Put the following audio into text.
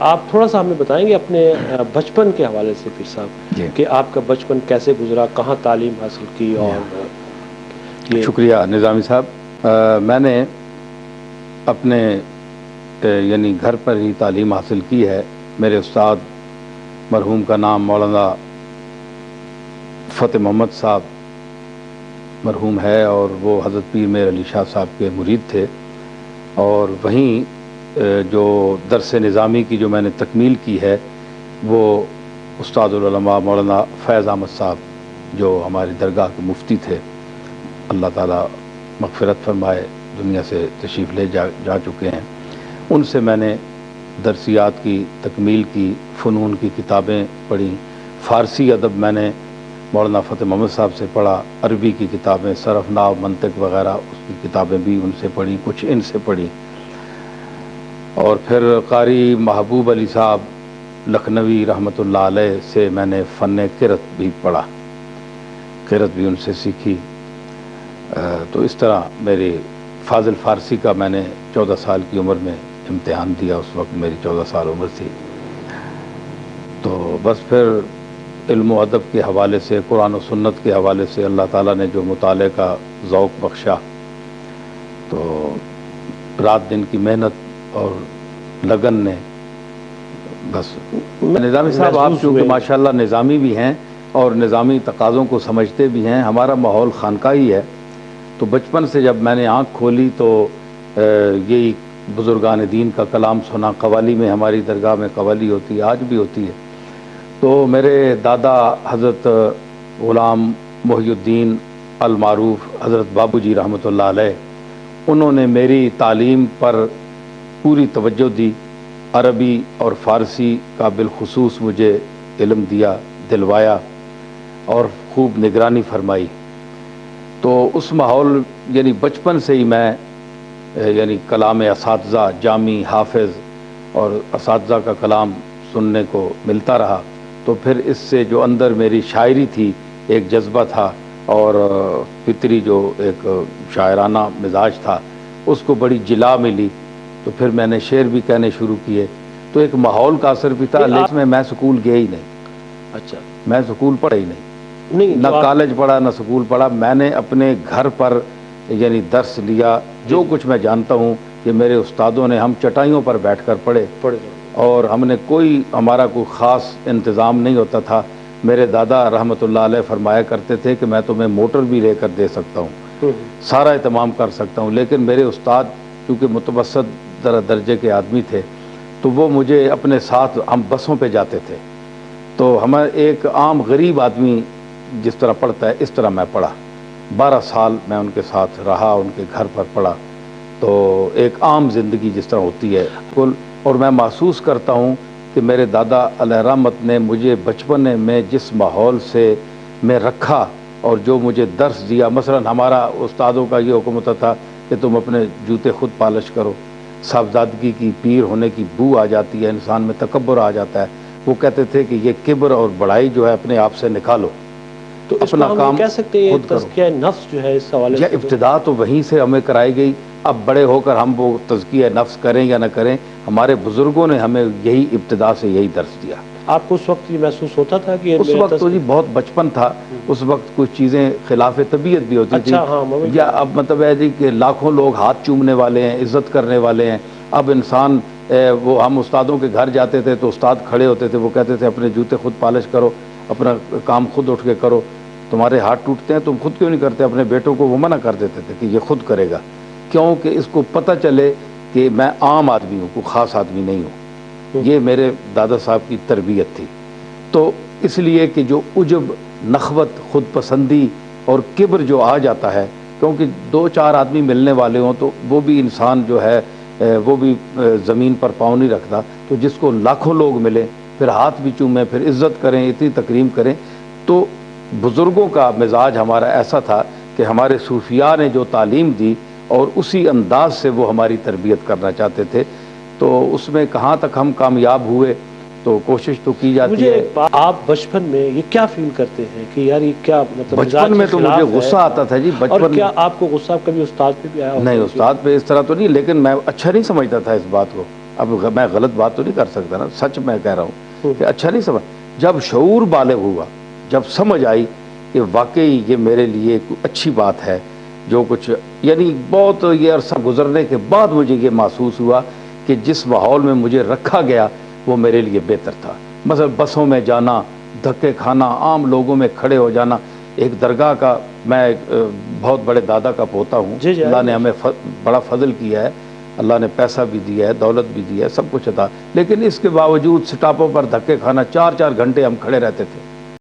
آپ تھوڑا سا ہمیں بتائیں گے اپنے بچپن کے حوالے سے پیر صاحب جی کہ آپ کا بچپن کیسے گزرا، کہاں تعلیم حاصل کی اور یہ شکریہ نظامی صاحب۔ میں نے اپنے یعنی گھر پر ہی تعلیم حاصل کی ہے۔ میرے استاد مرحوم کا نام مولانا فتح محمد صاحب مرحوم ہے، اور وہ حضرت پیر میر علی شاہ صاحب کے مرید تھے، اور وہیں جو درس نظامی کی جو میں نے تکمیل کی ہے وہ استاد العلماء مولانا فیض احمد صاحب جو ہماری درگاہ کے مفتی تھے، اللہ تعالیٰ مغفرت فرمائے، دنیا سے تشریف لے جا چکے ہیں، ان سے میں نے درسیات کی تکمیل کی، فنون کی کتابیں پڑھیں، فارسی ادب میں نے مولانا فتح محمد صاحب سے پڑھا، عربی کی کتابیں صرف نحو منطق وغیرہ اس کی کتابیں بھی ان سے پڑھی، کچھ ان سے پڑھی، اور پھر قاری محبوب علی صاحب لکھنوی رحمۃ اللہ علیہ سے میں نے فن قرأت بھی پڑھا، قرأت بھی ان سے سیکھی۔ تو اس طرح میری فاضل فارسی کا میں نے 14 سال کی عمر میں امتحان دیا، اس وقت میری 14 سال عمر تھی۔ تو بس پھر علم و ادب کے حوالے سے، قرآن و سنت کے حوالے سے اللہ تعالیٰ نے جو مطالعے کا ذوق بخشا، تو رات دن کی محنت اور لگن نے بس۔ نظامی صاحب آپ چونکہ ماشاءاللہ نظامی بھی ہیں اور نظامی تقاضوں کو سمجھتے بھی ہیں، ہمارا ماحول خانقاہی ہے، تو بچپن سے جب میں نے آنکھ کھولی تو یہی بزرگان دین کا کلام سنا، قوالی میں ہماری درگاہ میں قوالی ہوتی ہے، آج بھی ہوتی ہے، تو میرے دادا حضرت غلام محی الدین المعروف حضرت بابو جی رحمۃ اللہ علیہ، انہوں نے میری تعلیم پر پوری توجہ دی، عربی اور فارسی کا بالخصوص مجھے علم دیا، دلوایا، اور خوب نگرانی فرمائی۔ تو اس ماحول یعنی بچپن سے ہی میں یعنی کلام اساتذہ، جامی، حافظ اور اساتذہ کا کلام سننے کو ملتا رہا، تو پھر اس سے جو اندر میری شاعری تھی، ایک جذبہ تھا اور فطری جو ایک شاعرانہ مزاج تھا، اس کو بڑی جلا ملی، تو پھر میں نے شعر بھی کہنے شروع کیے، تو ایک ماحول کا اثر بھی تھا، لیکن میں سکول گیا ہی نہیں۔ اچھا، میں سکول پڑھا ہی نہیں، نہ کالج پڑھا نہ سکول پڑھا، میں نے اپنے گھر پر یعنی درس لیا، جو کچھ میں جانتا ہوں کہ میرے استادوں نے، ہم چٹائیوں پر بیٹھ کر پڑھے، اور ہم نے ہمارا کوئی خاص انتظام نہیں ہوتا تھا۔ میرے دادا رحمۃ اللہ علیہ فرمایا کرتے تھے کہ میں تمہیں موٹر بھی لے کر دے سکتا ہوں، سارا اہتمام کر سکتا ہوں، لیکن میرے استاد کیونکہ متوسط درجے کے آدمی تھے، تو وہ مجھے اپنے ساتھ، ہم بسوں پہ جاتے تھے، تو ہمیں ایک عام غریب آدمی جس طرح پڑھتا ہے اس طرح میں پڑھا، 12 سال میں ان کے ساتھ رہا، ان کے گھر پر پڑھا، تو ایک عام زندگی جس طرح ہوتی ہے کل۔ اور میں محسوس کرتا ہوں کہ میرے دادا علیہ رحمت نے مجھے بچپن میں جس ماحول سے میں رکھا اور جو مجھے درس دیا، مثلا ہمارا استادوں کا یہ حکم ہوتا تھا کہ تم اپنے جوتے خود پالش کرو، صاحبزادگی کی، پیر ہونے کی بو آ جاتی ہے، انسان میں تکبر آ جاتا ہے، وہ کہتے تھے کہ یہ کبر اور بڑائی جو ہے اپنے آپ سے نکالو، تو اپنا کام کہہ سکتے ہیں خود کرو۔ تزکیہ نفس جو ہے اس حوالے سے ابتدا تو وہیں سے ہمیں کرائی گئی، اب بڑے ہو کر ہم وہ تزکیہ نفس کریں یا نہ کریں، ہمارے بزرگوں نے ہمیں یہی ابتدا سے یہی درس دیا۔ آپ کو اس وقت یہ محسوس ہوتا تھا کہ اس وقت تو جی بہت بچپن تھا، اس وقت کچھ چیزیں خلاف طبیعت بھی ہوتی تھی، یا اب مطلب ہے جی کہ لاکھوں لوگ ہاتھ چومنے والے ہیں، عزت کرنے والے ہیں، اب انسان وہ ہم استادوں کے گھر جاتے تھے تو استاد کھڑے ہوتے تھے، وہ کہتے تھے اپنے جوتے خود پالش کرو، اپنا کام خود اٹھ کے کرو، تمہارے ہاتھ ٹوٹتے ہیں تم خود کیوں نہیں کرتے؟ اپنے بیٹوں کو وہ منع کر دیتے تھے کہ یہ خود کرے گا، کیوں کہ اس کو پتہ چلے کہ میں عام آدمی ہوں، کوئی خاص آدمی نہیں ہوں۔ یہ میرے دادا صاحب کی تربیت تھی۔ تو اس لیے کہ جو عجب، نخوت، خود پسندی اور کبر جو آ جاتا ہے، کیونکہ 2-4 آدمی ملنے والے ہوں تو وہ بھی انسان جو ہے وہ بھی زمین پر پاؤں نہیں رکھتا، تو جس کو لاکھوں لوگ ملے، پھر ہاتھ بھی چومیں، پھر عزت کریں، اتنی تکریم کریں، تو بزرگوں کا مزاج ہمارا ایسا تھا کہ ہمارے صوفیاء نے جو تعلیم دی اور اسی انداز سے وہ ہماری تربیت کرنا چاہتے تھے، تو اس میں کہاں تک ہم کامیاب ہوئے، تو کوشش تو کی جاتی ہے۔ آپ بچپن میں یہ کیا فیل کرتے ہیں کہ یار یہ کیا مطلب بچپن میں تو مجھے غصہ آتا تھا جی، بچپن اور کیا آپ کو غصہ کبھی استاد پہ بھی آیا؟ نہیں، استاد پہ اس طرح تو نہیں، لیکن میں اچھا نہیں سمجھتا تھا اس بات کو اب میں غلط بات تو نہیں کر سکتا نا، سچ میں کہہ رہا ہوں کہ اچھا نہیں سمجھ، جب شعور بالغ ہوا، جب سمجھ آئی کہ واقعی یہ میرے لیے اچھی بات ہے، جو کچھ یعنی بہت یہ عرصہ گزرنے کے بعد مجھے یہ محسوس ہوا کہ جس ماحول میں مجھے رکھا گیا وہ میرے لیے بہتر تھا۔ مثلا بسوں میں جانا، دھکے کھانا، عام لوگوں میں کھڑے ہو جانا، ایک درگاہ کا، میں بہت بڑے دادا کا پوتا ہوں، جی اللہ نے ہمیں بڑا فضل کیا ہے، اللہ نے پیسہ بھی دیا ہے، دولت بھی دیا ہے، سب کچھ عطا، لیکن اس کے باوجود سٹاپوں پر دھکے کھانا، 4 4 گھنٹے ہم کھڑے رہتے تھے،